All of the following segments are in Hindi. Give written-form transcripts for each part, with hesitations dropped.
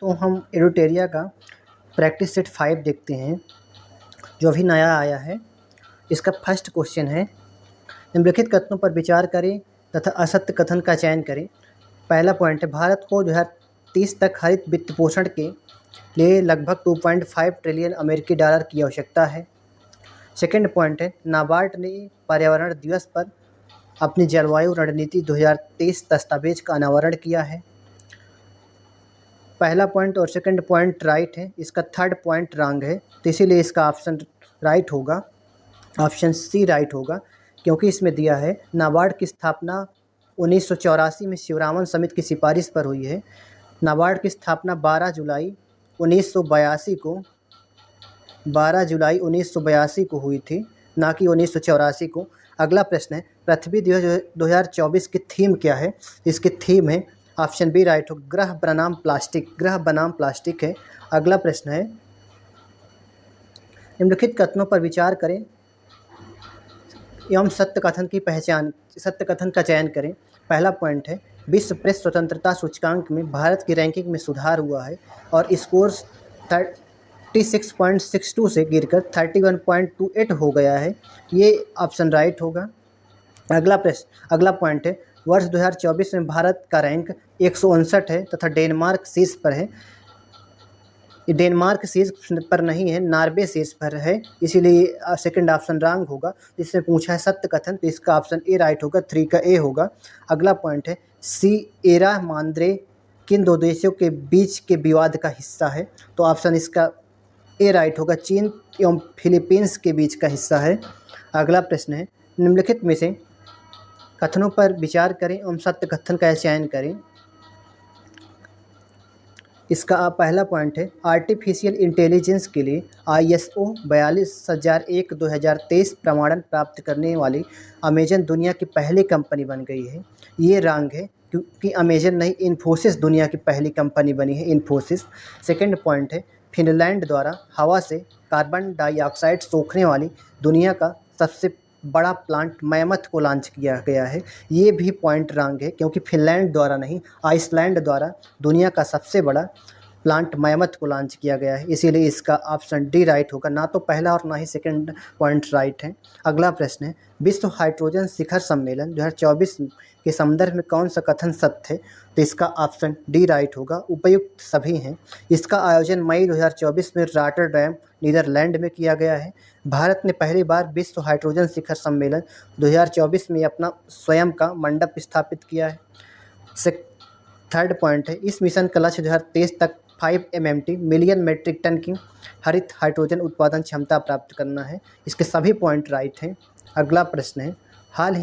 तो हम एडुटेरिया का प्रैक्टिस सेट 5 देखते हैं जो अभी नया आया है। इसका फर्स्ट क्वेश्चन है, निम्नलिखित कथनों पर विचार करें तथा असत्य कथन का चयन करें। पहला पॉइंट है, भारत को 2030 तक हरित वित्त पोषण के लिए लगभग 2.5 ट्रिलियन अमेरिकी डॉलर की आवश्यकता है। सेकंड पॉइंट है, नाबार्ड ने पर्यावरण दिवस पर अपनी जलवायु रणनीति 2023 दस्तावेज का अनावरण किया है। पहला पॉइंट और सेकंड पॉइंट राइट है, इसका थर्ड पॉइंट रॉन्ग है, तो इसीलिए इसका ऑप्शन राइट होगा, ऑप्शन सी राइट होगा, क्योंकि इसमें दिया है नाबार्ड की स्थापना 1984 में शिवरामन समिति की सिफारिश पर हुई है। नाबार्ड की स्थापना 12 जुलाई 1982 को हुई थी, ना कि 1984 को। अगला प्रश्न है, पृथ्वी दिवस 2024 की थीम क्या है? इसकी थीम है ऑप्शन बी राइट हो, ग्रह बनाम प्लास्टिक, ग्रह बनाम प्लास्टिक है। अगला प्रश्न है, निम्नलिखित कथनों पर विचार करें एवं सत्य कथन का चयन करें। पहला पॉइंट है, विश्व प्रेस स्वतंत्रता सूचकांक में भारत की रैंकिंग में सुधार हुआ है और स्कोर 36.62 से गिरकर 31.28 हो गया है। ये ऑप्शन राइट होगा। अगला पॉइंट है, वर्ष 2024 में भारत का रैंक 159 है तथा डेनमार्क शीर्ष पर है। डेनमार्क शीर्ष पर नहीं है, नॉर्वे शीर्ष पर है, इसीलिए सेकंड ऑप्शन रॉन्ग होगा। इसमें पूछा है सत्य कथन, तो इसका ऑप्शन ए राइट होगा, 3 का ए होगा। अगला पॉइंट है, सिएरा माद्रे किन दो देशों के बीच के विवाद का हिस्सा है? तो ऑप्शन इसका ए राइट होगा, चीन एवं फिलीपींस के बीच का हिस्सा है। अगला प्रश्न है, निम्नलिखित में से कथनों पर विचार करें एवं सत्य कथन का चयन करें। इसका पहला पॉइंट है, आर्टिफिशियल इंटेलिजेंस के लिए ISO 42001-2023 प्रमाणन प्राप्त करने वाली अमेजन दुनिया की पहली कंपनी बन गई है। ये रॉन्ग है, क्योंकि अमेजन नहीं, इन्फोसिस दुनिया की पहली कंपनी बनी है, इन्फोसिस। सेकंड पॉइंट है, फिनलैंड द्वारा हवा से कार्बन डाइऑक्साइड सोखने वाली दुनिया का सबसे बड़ा प्लांट मैमथ को लॉन्च किया गया है। ये भी पॉइंट रॉन्ग है, क्योंकि फिनलैंड द्वारा नहीं, आइसलैंड द्वारा दुनिया का सबसे बड़ा प्लांट मैमथ को लॉन्च किया गया है, इसीलिए इसका ऑप्शन डी राइट होगा। ना तो पहला और ना ही सेकंड पॉइंट राइट है। अगला प्रश्न है, विश्व हाइड्रोजन शिखर सम्मेलन 2024 के संदर्भ में कौन सा कथन सत्य है? तो इसका ऑप्शन डी राइट होगा, उपयुक्त सभी हैं। इसका आयोजन मई 2024 में रॉटरडैम नीदरलैंड में किया गया है। भारत ने पहली बार विश्व हाइड्रोजन शिखर सम्मेलन 2024 में अपना स्वयं का मंडप स्थापित किया है। थर्ड पॉइंट है, इस मिशन का लक्ष्य 2023 तक 5 MMT मिलियन मेट्रिक टन की हरित हाइड्रोजन उत्पादन क्षमता प्राप्त करना है। इसके सभी पॉइंट राइट हैं। अगला प्रश्न है, हाल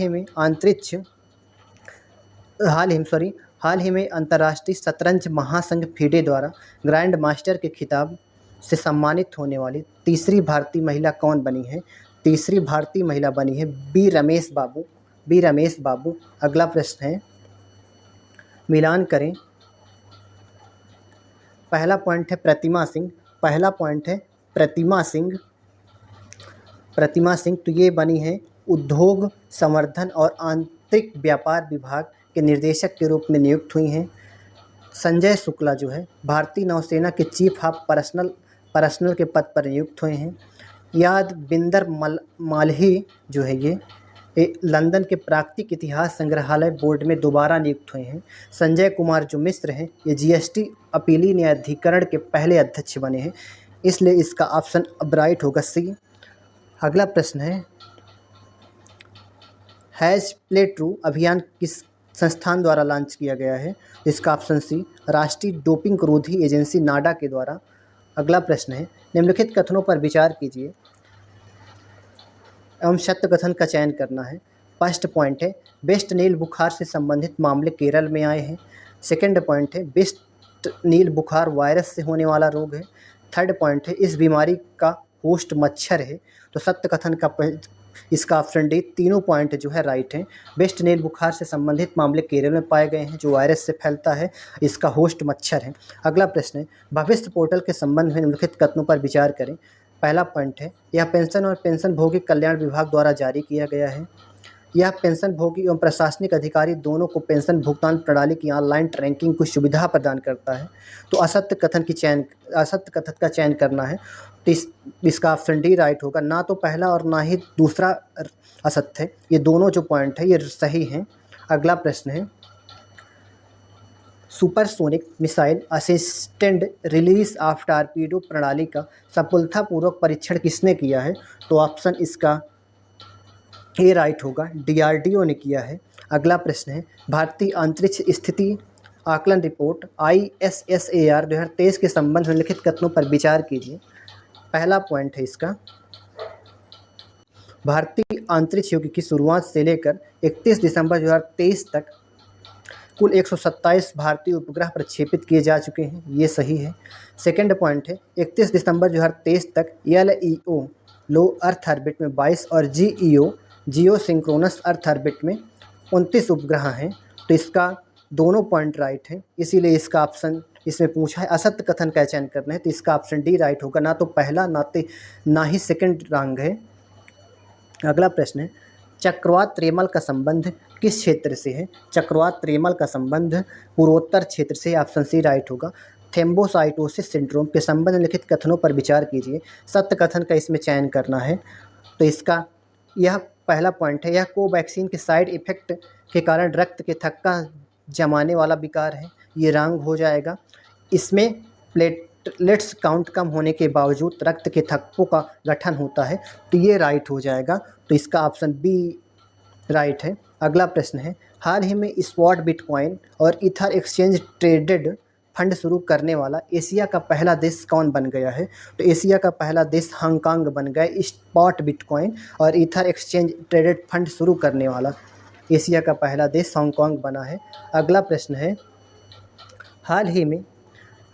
ही में अंतर्राष्ट्रीय शतरंज महासंघ फीडे द्वारा ग्रैंड मास्टर के खिताब से सम्मानित होने वाली तीसरी भारतीय महिला कौन बनी है? तीसरी भारतीय महिला बनी है बी रमेश बाबू। अगला प्रश्न है, मिलान करें। पहला पॉइंट है प्रतिमा सिंह, तो ये बनी है उद्योग संवर्धन और आंतरिक व्यापार विभाग के निर्देशक के रूप में नियुक्त हुई हैं। संजय शुक्ला जो है भारतीय नौसेना के चीफ ऑफ पर्सनल के पद पर नियुक्त हुए हैं। यादविंदर माल्ही जो है ये लंदन के प्राकृतिक इतिहास संग्रहालय बोर्ड में दोबारा नियुक्त हुए हैं। संजय कुमार जो मिश्र हैं, ये GST अपीली न्यायाधिकरण के पहले अध्यक्ष बने हैं, इसलिए इसका ऑप्शन अब राइट होगा, सी। अगला प्रश्न है, हैज प्ले ट्रू अभियान किस संस्थान द्वारा लॉन्च किया गया है? इसका ऑप्शन सी, राष्ट्रीय डोपिंग रोधी एजेंसी नाडा के द्वारा। अगला प्रश्न है, निम्नलिखित कथनों पर विचार कीजिए एवं सत्य कथन का चयन करना है। फर्स्ट पॉइंट है, वेस्ट नील बुखार से संबंधित मामले केरल में आए हैं। सेकंड पॉइंट है, वेस्ट नील बुखार वायरस से होने वाला रोग है। थर्ड पॉइंट है, इस बीमारी का होस्ट मच्छर है। तो सत्य कथन का इसका ऑप्शन डी, तीनों पॉइंट जो है राइट हैं। वेस्ट नील बुखार से संबंधित मामले केरल में पाए गए हैं, जो वायरस से फैलता है, इसका होस्ट मच्छर है। अगला प्रश्न है, भविष्य पोर्टल के संबंध में निम्नलिखित कथनों पर विचार करें। पहला पॉइंट है, यह पेंशन और पेंशनभोगी कल्याण विभाग द्वारा जारी किया गया है। यह पेंशनभोगी एवं प्रशासनिक अधिकारी दोनों को पेंशन भुगतान प्रणाली की ऑनलाइन ट्रैकिंग की सुविधा प्रदान करता है। तो असत्य कथन का चयन करना है। तो इसका ऑप्शन डी राइट होगा। ना तो पहला और ना ही दूसरा असत्य है, ये दोनों जो पॉइंट है ये सही हैं। अगला प्रश्न है, supersonic missile assisted release of torpedo प्रणाली का सफलतापूर्वक परीक्षण किसने किया है? तो ऑप्शन इसका ए राइट होगा, डीआरडीओ ने किया है। अगला प्रश्न है, भारतीय अंतरिक्ष स्थिति आकलन रिपोर्ट ISSAR 2023 के संबंध में लिखित कथनों पर विचार कीजिए। पहला पॉइंट है इसका, भारतीय अंतरिक्ष युग की शुरुआत से लेकर 31 दिसंबर 2023 तक कुल 127 भारतीय उपग्रह प्रक्षेपित किए जा चुके हैं, ये सही है। सेकंड पॉइंट है, 31 दिसंबर 2023 तक LEO लो अर्थ ऑर्बिट में 22 और GEO जियो सिंक्रोनस अर्थ ऑर्बिट में 29 उपग्रह हैं। तो इसका दोनों पॉइंट राइट है, इसीलिए इसका ऑप्शन इसमें पूछा है असत्य कथन का चयन करना है, तो इसका ऑप्शन डी राइट होगा। ना तो पहला ना ही सेकंड रॉन्ग है। अगला प्रश्न है, चक्रवात रेमल का संबंध किस क्षेत्र से है? चक्रवात रेमल का संबंध पूर्वोत्तर क्षेत्र से, ऑप्शन सी राइट होगा। थेम्बोसाइटोसिस सिंड्रोम के संबंध में लिखित कथनों पर विचार कीजिए। सत्य कथन का इसमें चयन करना है। तो इसका यह पहला पॉइंट है, यह कोवैक्सीन के साइड इफेक्ट के कारण रक्त के थक्का जमाने वाला विकार है, ये रॉन्ग हो जाएगा। इसमें प्लेटलेट्स काउंट कम होने के बावजूद रक्त के थक्कों का गठन होता है, तो ये राइट हो जाएगा। तो इसका ऑप्शन बी राइट है। अगला प्रश्न है, हाल ही में स्पॉट बिटकॉइन और ईथर एक्सचेंज ट्रेडेड फंड शुरू करने वाला एशिया का पहला देश कौन बन गया है? तो एशिया का पहला देश हांगकांग बन गया। स्पॉट बिटकॉइन और ईथर एक्सचेंज ट्रेडेड फंड शुरू करने वाला एशिया का पहला देश हांगकांग बना है। अगला प्रश्न है, हाल ही में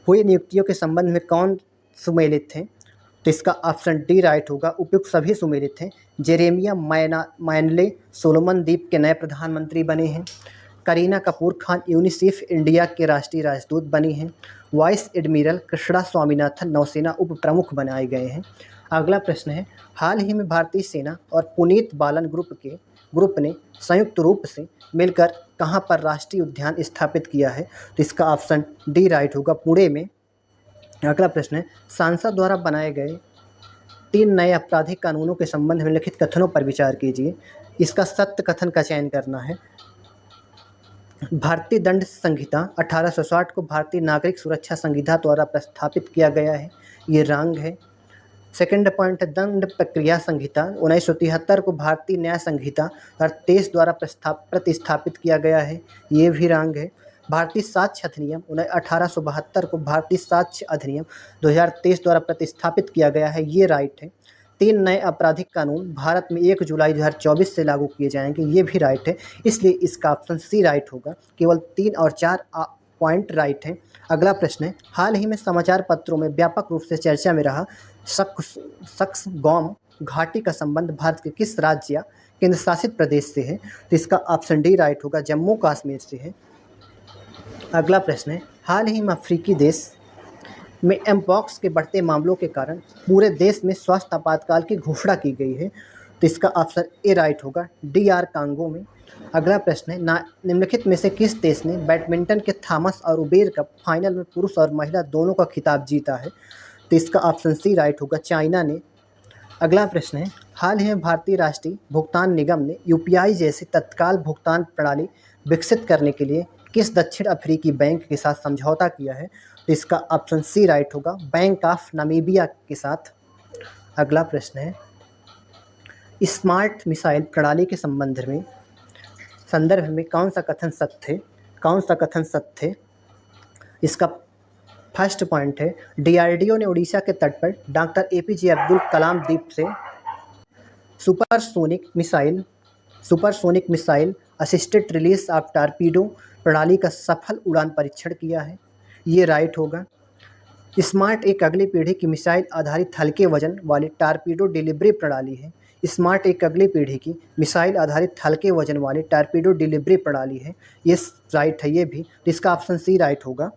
हुई नियुक्तियों के संबंध में कौन सुमेलित थे? तो इसका ऑप्शन डी राइट होगा, उपयुक्त सभी सुमेलित हैं। जेरेमिया मायनले सोलोमन द्वीप के नए प्रधानमंत्री बने हैं। करीना कपूर खान यूनिसेफ इंडिया के राष्ट्रीय राजदूत बनी हैं। वाइस एडमिरल कृष्णा स्वामीनाथन नौसेना उप प्रमुख बनाए गए हैं। अगला प्रश्न है, हाल ही में भारतीय सेना और पुनीत बालन ग्रुप ने संयुक्त रूप से मिलकर कहां पर राष्ट्रीय उद्यान स्थापित किया है? तो इसका ऑप्शन डी राइट होगा, पुणे में। अगला प्रश्न है, सांसद द्वारा बनाए गए 3 नए आपराधिक कानूनों के संबंध में लिखित कथनों पर विचार कीजिए। इसका सत्य कथन का चयन करना है। भारतीय दंड संहिता 1860 को भारतीय नागरिक सुरक्षा संहिता द्वारा प्रस्थापित किया गया है, ये रॉन्ग है। सेकंड पॉइंट है, दंड प्रक्रिया संहिता 1973 को भारतीय न्याय संहिता 23 द्वारा प्रतिस्थापित किया गया है, ये भी रॉन्ग है। भारतीय साक्ष्य अधिनियम 1872 को भारतीय साक्ष्य अधिनियम 2023 द्वारा प्रतिस्थापित किया गया है, ये राइट है। 3 नए आपराधिक कानून भारत में 1 जुलाई 2024 से लागू किए जाएंगे, ये भी राइट है, इसलिए इसका ऑप्शन सी राइट होगा। केवल 3 और 4 पॉइंट राइट हैं। अगला प्रश्न है, हाल ही में समाचार पत्रों में व्यापक रूप से चर्चा में रहा सक्सगॉम घाटी का संबंध भारत के किस राज्य या केंद्र शासित प्रदेश से है? तो इसका ऑप्शन डी राइट होगा, जम्मू कश्मीर से है। अगला प्रश्न है, हाल ही में अफ्रीकी देश में एमपॉक्स के बढ़ते मामलों के कारण पूरे देश में स्वास्थ्य आपातकाल की घोषणा की गई है, तो इसका ऑप्शन ए राइट होगा, DR कांगो में। अगला प्रश्न है, निम्नलिखित में से किस देश ने बैडमिंटन के थॉमस और उबेर कप फाइनल में पुरुष और महिला दोनों का खिताब जीता है? तो इसका ऑप्शन सी राइट होगा, चाइना ने। अगला प्रश्न है, हाल ही में भारतीय राष्ट्रीय भुगतान निगम ने UPI जैसी तत्काल भुगतान प्रणाली विकसित करने के लिए किस दक्षिण अफ्रीकी बैंक के साथ समझौता किया है? तो इसका ऑप्शन सी राइट होगा, बैंक ऑफ नामीबिया के साथ। अगला प्रश्न है, स्मार्ट मिसाइल प्रणाली के संदर्भ में कौन सा कथन सत्य है? इसका फर्स्ट पॉइंट है, DRDO ने उड़ीसा के तट पर डॉक्टर APJ अब्दुल कलाम द्वीप से supersonic missile assisted release of torpedo प्रणाली का सफल उड़ान परीक्षण किया है, ये राइट होगा। स्मार्ट एक अगली पीढ़ी की मिसाइल आधारित हल्के वजन वाली टॉर्पीडो डिलीवरी प्रणाली है। स्मार्ट एक अगली पीढ़ी की मिसाइल आधारित हल्के वजन वाली टॉर्पीडो डिलीवरी प्रणाली है, ये राइट है, ये भी। तो इसका ऑप्शन सी राइट होगा।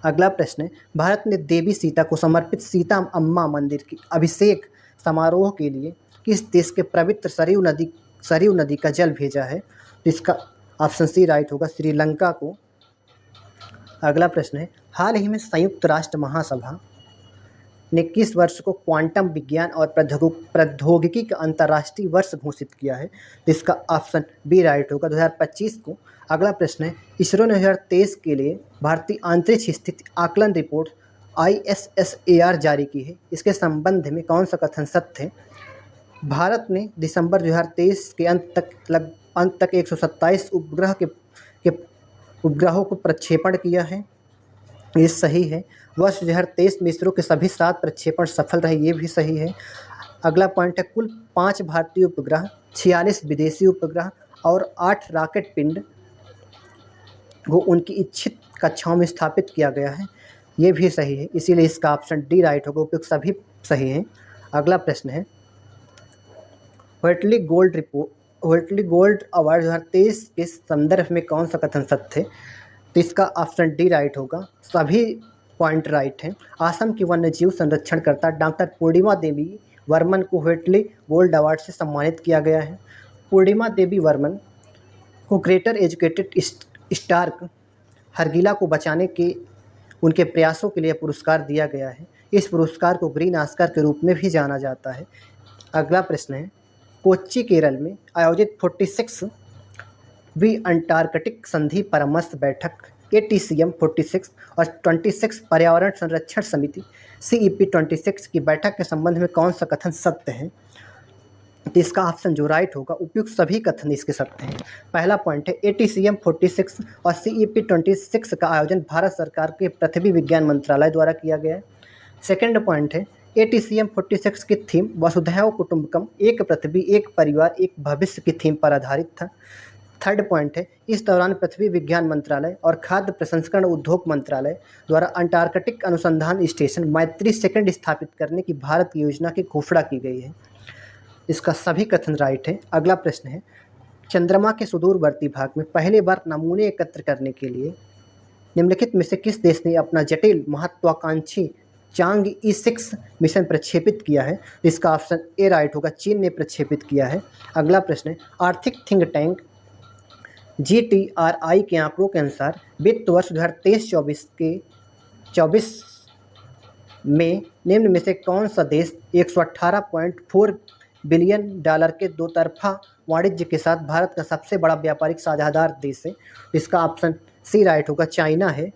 अगला प्रश्न है, भारत ने देवी सीता को समर्पित सीता अम्मा मंदिर की अभिषेक समारोह के लिए किस देश के पवित्र सरयू नदी का जल भेजा है? तो इसका ऑप्शन सी राइट होगा, श्रीलंका को। अगला प्रश्न है, हाल ही में संयुक्त राष्ट्र महासभा ने किस वर्ष को क्वांटम विज्ञान और प्रौद्योगिकी का अंतर्राष्ट्रीय वर्ष घोषित किया है? तो इसका ऑप्शन बी राइट होगा, 2025 को। अगला प्रश्न है, इसरो ने 2023 के लिए भारतीय अंतरिक्ष स्थिति आकलन रिपोर्ट ISSAR जारी की है। इसके संबंध में कौन सा कथन सत्य है? भारत ने दिसंबर 2023 के अंत तक 127 उपग्रहों को प्रक्षेपण किया है। ये सही है। वर्ष 2023 में इसरो के सभी 7 प्रक्षेपण सफल रहे, ये भी सही है। अगला पॉइंट है, कुल 5 भारतीय उपग्रह, 46 विदेशी उपग्रह और 8 रॉकेट पिंड को उनकी इच्छित कक्षाओं में स्थापित किया गया है, ये भी सही है। इसीलिए इसका ऑप्शन डी राइट होगा, उपयुक्त सभी सही हैं। अगला प्रश्न है, व्हाइटली गोल्ड अवार्ड 2023 के संदर्भ में कौन सा कथन सत्य है? तो इसका ऑप्शन डी राइट होगा, सभी पॉइंट राइट हैं। असम की वन्यजीव संरक्षणकर्ता डॉक्टर पूर्णिमा देवी वर्मन को व्हाइटली गोल्ड अवार्ड से सम्मानित किया गया है। पूर्णिमा देवी वर्मन को ग्रेटर एजुकेटेड स्टार्क हरगिला को बचाने के उनके प्रयासों के लिए पुरस्कार दिया गया है। इस पुरस्कार को ग्रीन ऑस्कर के रूप में भी जाना जाता है। अगला प्रश्न है, कोच्चि केरल में आयोजित 46वीं अंटार्कटिक संधि परामर्श बैठक ATCM 46 और 26 पर्यावरण संरक्षण समिति CEP 26 की बैठक के संबंध में कौन सा कथन सत्य है? तो इसका ऑप्शन जो राइट होगा, उपयुक्त सभी कथन इसके सत्य हैं। पहला पॉइंट है, ATCM 46 और CEP 26 का आयोजन भारत सरकार के पृथ्वी विज्ञान मंत्रालय द्वारा किया गया है। सेकंड पॉइंट है, ATCM 46 की थीम वसुधैव कुटुंबकम, एक पृथ्वी एक परिवार एक भविष्य की थीम पर आधारित था। थर्ड पॉइंट है, इस दौरान पृथ्वी विज्ञान मंत्रालय और खाद्य प्रसंस्करण उद्योग मंत्रालय द्वारा अंटार्कटिक अनुसंधान स्टेशन मैत्री सेकंड स्थापित करने की भारत की योजना की घोषणा की गई है। इसका सभी कथन राइट है। अगला प्रश्न है, चंद्रमा के सुदूरवर्ती भाग में पहली बार नमूने एकत्र करने के लिए निम्नलिखित में से किस देश ने अपना जटिल महत्वाकांक्षी चांग E6 मिशन प्रक्षेपित किया है? इसका ऑप्शन ए राइट होगा, चीन ने प्रक्षेपित किया है। अगला प्रश्न है, आर्थिक थिंक टैंक GTRI के आंकड़ों के अनुसार वित्त वर्ष 2023-24 में निम्न में से कौन सा देश 118.4 बिलियन डॉलर के दो तरफा वाणिज्य के साथ भारत का सबसे बड़ा व्यापारिक साझेदार देश है? इसका ऑप्शन सी राइट होगा, चाइना है।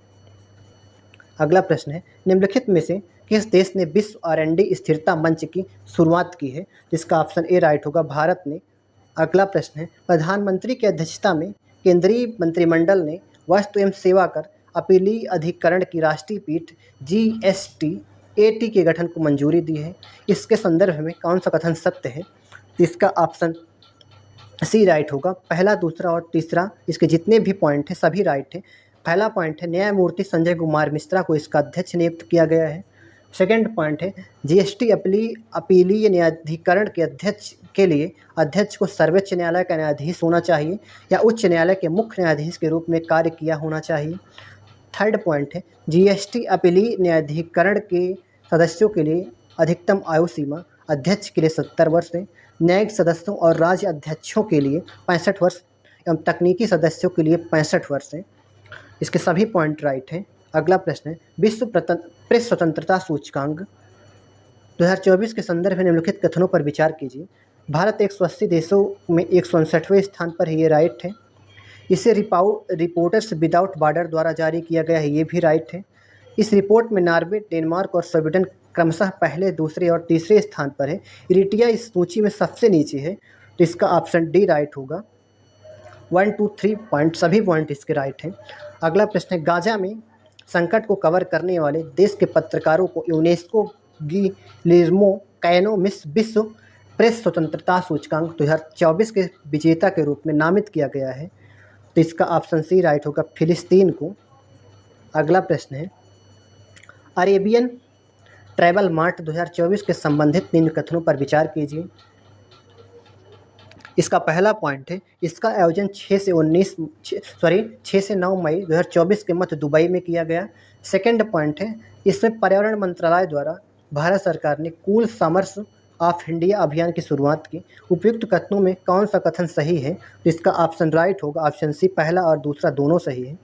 अगला प्रश्न है, निम्नलिखित में से किस देश ने विश्व R&D स्थिरता मंच की शुरुआत की है? इसका ऑप्शन ए राइट होगा, भारत ने। अगला प्रश्न है, प्रधानमंत्री की अध्यक्षता में केंद्रीय मंत्रिमंडल ने वस्तु एवं सेवा कर अपीलीय अधिकरण की राष्ट्रीय पीठ GST-AT के गठन को मंजूरी दी है। इसके संदर्भ में कौन सा कथन सत्य है? इसका ऑप्शन सी राइट होगा, पहला दूसरा और तीसरा इसके जितने भी पॉइंट हैं सभी राइट हैं। पहला पॉइंट है, न्यायमूर्ति संजय कुमार मिश्रा को इसका अध्यक्ष नियुक्त किया गया है। सेकंड पॉइंट है, GST अपीलीय न्यायाधिकरण के अध्यक्ष के लिए अध्यक्ष को सर्वोच्च न्यायालय का न्यायाधीश होना चाहिए या उच्च न्यायालय के मुख्य न्यायाधीश के रूप में कार्य किया होना चाहिए। थर्ड पॉइंट है, GST अपीलीय न्यायाधिकरण के सदस्यों के लिए अधिकतम आयु सीमा अध्यक्ष के लिए 70 वर्ष है, न्यायिक सदस्यों और राज्य अध्यक्षों के लिए 65 वर्ष एवं तकनीकी सदस्यों के लिए 65 वर्ष है। इसके सभी पॉइंट राइट हैं। अगला प्रश्न है, विश्व प्रेस स्वतंत्रता सूचकांक 2024 के संदर्भ में निम्नलिखित कथनों पर विचार कीजिए। भारत 180 देशों में 159वें स्थान पर है, ये राइट है। इसे रिपोर्टर्स विदाउट बॉर्डर द्वारा जारी किया गया है, ये भी राइट है। इस रिपोर्ट में नॉर्वे, डेनमार्क और स्वीडन क्रमशः पहले, दूसरे और तीसरे स्थान पर है। इरिट्रिया इस सूची में सबसे नीचे है, तो इसका ऑप्शन डी राइट होगा। 1, 2, 3 पॉइंट सभी पॉइंट इसके राइट हैं। अगला प्रश्न है, गाजा में संकट को कवर करने वाले देश के पत्रकारों को यूनेस्को गिलेर्मो कैनो विश्व प्रेस स्वतंत्रता सूचकांक 2024 के विजेता के रूप में नामित किया गया है, तो इसका ऑप्शन सी राइट होगा, फिलिस्तीन को। अगला प्रश्न है, अरेबियन ट्रैवल मार्ट 2024 के संबंधित निम्न कथनों पर विचार कीजिए। इसका पहला पॉइंट है, इसका आयोजन 6 से 9 मई 2024 के मध्य दुबई में किया गया। सेकंड पॉइंट है, इसमें पर्यावरण मंत्रालय द्वारा भारत सरकार ने कूल समर्स ऑफ इंडिया अभियान की शुरुआत की। उपयुक्त कथनों में कौन सा कथन सही है? तो इसका ऑप्शन राइट होगा, ऑप्शन सी पहला और दूसरा दोनों सही है।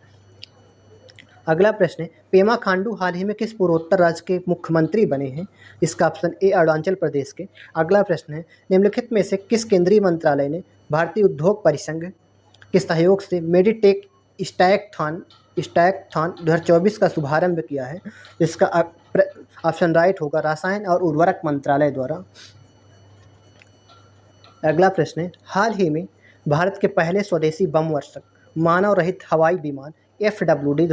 अगला प्रश्न है, पेमा खांडू हाल ही में किस पूर्वोत्तर राज्य के मुख्यमंत्री बने हैं? इसका ऑप्शन ए अरुणाचल प्रदेश के। अगला प्रश्न है, निम्नलिखित में से किस केंद्रीय मंत्रालय ने भारतीय उद्योग परिसंघ के सहयोग से मेडिटेक स्टैकथॉन 2024 का शुभारंभ किया है? इसका ऑप्शन राइट होगा, रसायन और उर्वरक मंत्रालय द्वारा। अगला प्रश्न है, हाल ही में भारत के पहले स्वदेशी बम वर्षक मानव रहित हवाई विमान FWD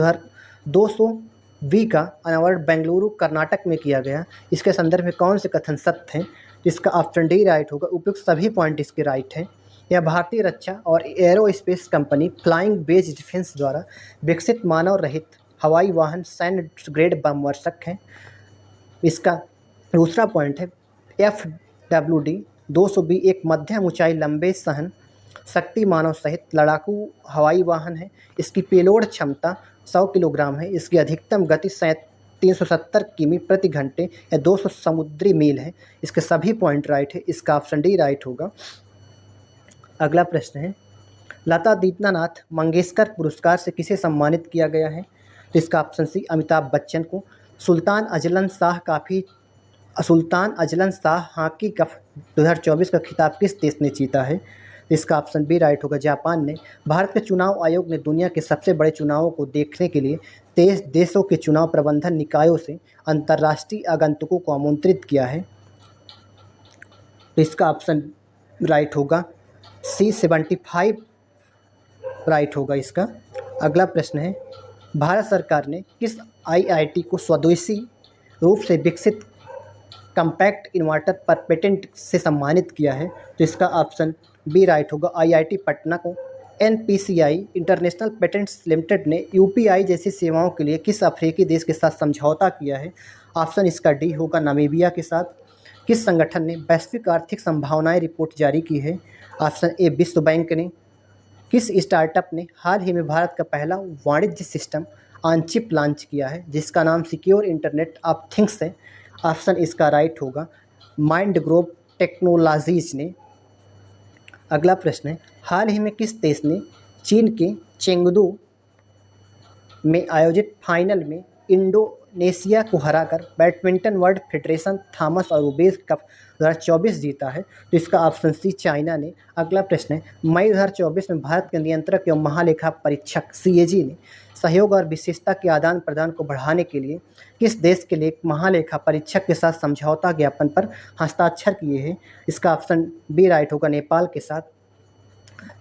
200V का अनावरण बेंगलुरु कर्नाटक में किया गया। इसके संदर्भ में कौन से कथन सत्य हैं? इसका ऑप्शन डी राइट होगा, उपयुक्त सभी पॉइंट इसके राइट हैं। यह भारतीय रक्षा और aerospace company Flying Wedge Defence द्वारा विकसित मानव रहित हवाई वाहन सैन्य ग्रेड बम वर्षक है। इसका दूसरा पॉइंट है, FWD 200B एक मध्यम ऊंचाई लंबे सहन शक्ति मानव सहित लड़ाकू हवाई वाहन है। इसकी पेलोड क्षमता 100 किलोग्राम है। इसकी अधिकतम गति 370 किमी प्रति घंटे या 200 समुद्री मील है। इसके सभी पॉइंट राइट है। इसका ऑप्शन डी राइट होगा। अगला प्रश्न है, लता दीनानाथ मंगेशकर पुरस्कार से किसे सम्मानित किया गया है? तो इसका ऑप्शन सी अमिताभ बच्चन को। Sultan Azlan Shah hockey cup 2024 का खिताब किस देश ने जीता है? इसका ऑप्शन बी राइट होगा, जापान ने। भारत के चुनाव आयोग ने दुनिया के सबसे बड़े चुनावों को देखने के लिए 23 देशों के चुनाव प्रबंधन निकायों से अंतर्राष्ट्रीय आगंतुकों को आमंत्रित किया है। तो इसका ऑप्शन राइट होगा, C75 राइट होगा इसका। अगला प्रश्न है, भारत सरकार ने किस IIT को स्वदेशी रूप से विकसित कम्पैक्ट इन्वर्टर पर पेटेंट से सम्मानित किया है? तो इसका ऑप्शन बी राइट होगा, IIT पटना को। NPCI इंटरनेशनल पेटेंट्स लिमिटेड ने UPI जैसी सेवाओं के लिए किस अफ्रीकी देश के साथ समझौता किया है? ऑप्शन इसका डी होगा, नामीबिया के साथ। किस संगठन ने वैश्विक आर्थिक संभावनाएं रिपोर्ट जारी की है? ऑप्शन ए विश्व बैंक ने। किस स्टार्टअप ने हाल ही में भारत का पहला वाणिज्य सिस्टम ऑन चिप लॉन्च किया है, जिसका नाम सिक्योर इंटरनेट ऑफ थिंग्स है? ऑप्शन इसका राइट होगा, माइंडग्रोव टेक्नोलॉजीज ने। अगला प्रश्न है, हाल ही में किस देश ने चीन के चेंगडू में आयोजित फाइनल में इंडोनेशिया को हराकर बैडमिंटन वर्ल्ड फेडरेशन थॉमस और रूबेज कप 2024 जीता है? तो इसका ऑप्शन सी चाइना ने। अगला प्रश्न है, मई 2024 में भारत के नियंत्रक एवं महालेखा परीक्षक CAG ने सहयोग और विशेषता के आदान प्रदान को बढ़ाने के लिए किस देश के लिए महालेखा परीक्षक के साथ समझौता ज्ञापन पर हस्ताक्षर किए हैं? इसका ऑप्शन बी राइट होगा, नेपाल के साथ।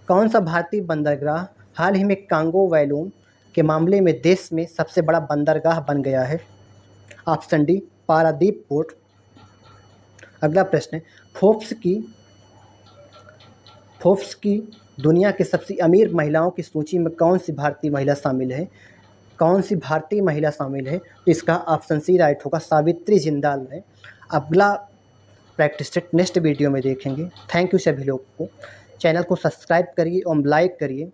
कौन सा भारतीय बंदरगाह हाल ही में कांगो वैलून के मामले में देश में सबसे बड़ा बंदरगाह बन गया है? Option D Paradip port. अगला प्रश्न है, फोर्ब्स की दुनिया की सबसे अमीर महिलाओं की सूची में कौन सी भारतीय महिला शामिल है? तो इसका ऑप्शन सी राइट होगा, सावित्री जिंदाल है। अगला प्रैक्टिस सेट नेक्स्ट वीडियो में देखेंगे। थैंक यू सभी लोग को। चैनल को सब्सक्राइब करिए और लाइक करिए।